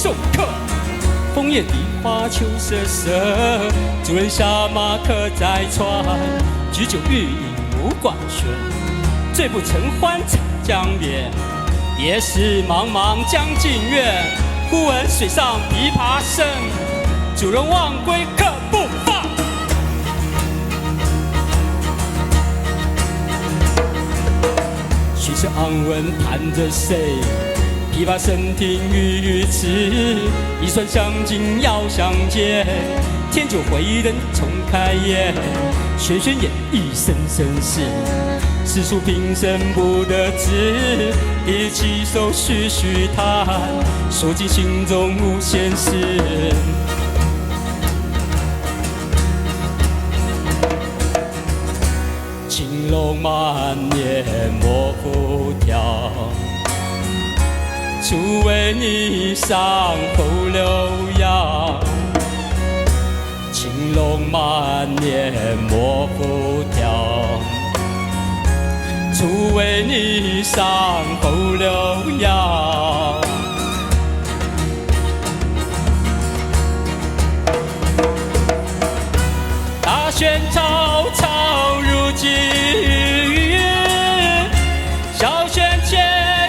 送客。枫叶荻花秋瑟瑟，主人下马客在船。举酒欲饮无管弦，醉不成欢长江边。别时茫茫江浸月，忽闻水上琵琶声。主人忘归客不放。徐氏昂闻弹着谁？琵琶声停欲迟，一船相近要相见。添酒回人重开颜，轩轩演绎声声事。诗书平生不得志，提起手徐徐弹，说尽心中无限事。青龙满面莫复挑，初为霓裳后柳摇。青龙满面莫复挑，初为霓裳后柳摇。大轩嘈嘈如今，小轩切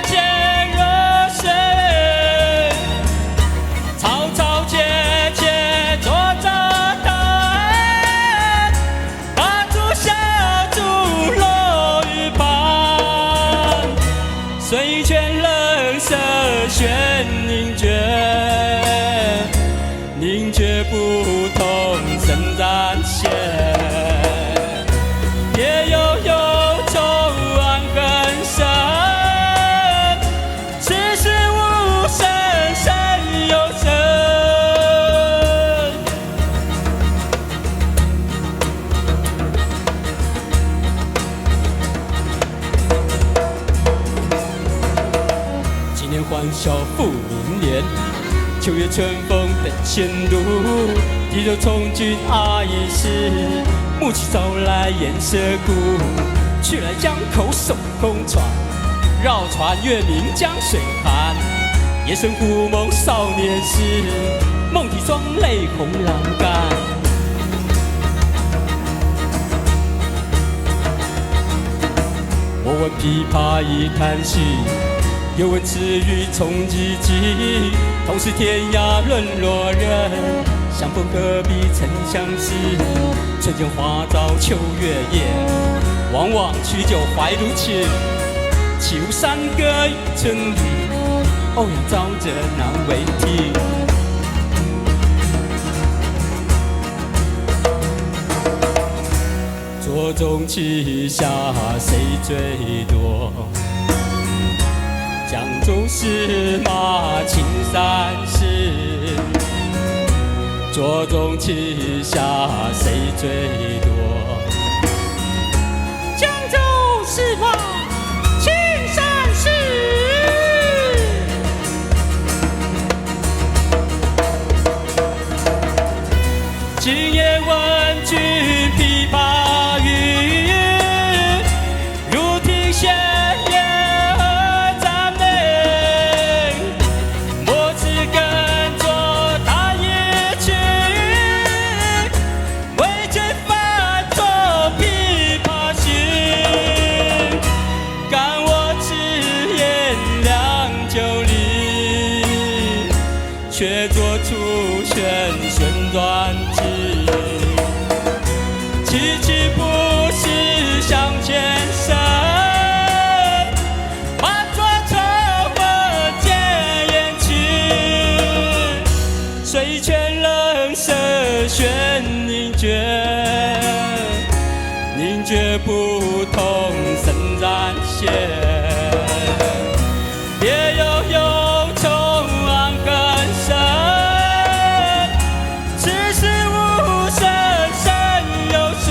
切若水。嘈嘈切切坐着谈，大竹小竹落玉盘。水泉冷涩弦凝绝，凝绝不同声暂歇。夜悠悠愁暗更深，此时无声胜有声。今年欢笑复明年，秋月春风等闲度。地柔从军阿姨时，暮气早来颜色故。去来江口守空船，绕船月明江水寒。夜深忽梦少年时，梦啼妆泪红阑干。我闻琵琶一叹息，又闻此语从唧唧。同是天涯沦落人，相逢何必曾相识。春间花早秋月夜，往往取酒怀如情。岂无山歌与春雨，欧阳昭者难为听。座中泣下谁最多？江中石马青山寺，座中泣下谁最多？江中石马青山寺。今夜闻君琵琶语，如听弦乐。却做出旋旋转之，凄凄不是向前伸，满座愁魂渐远去。水泉冷涩弦凝绝，凝绝不同声暂歇。别悠悠愁暗更深，此时无声胜有声。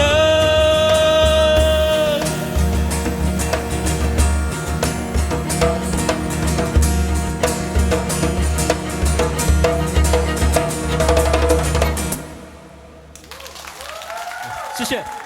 谢谢。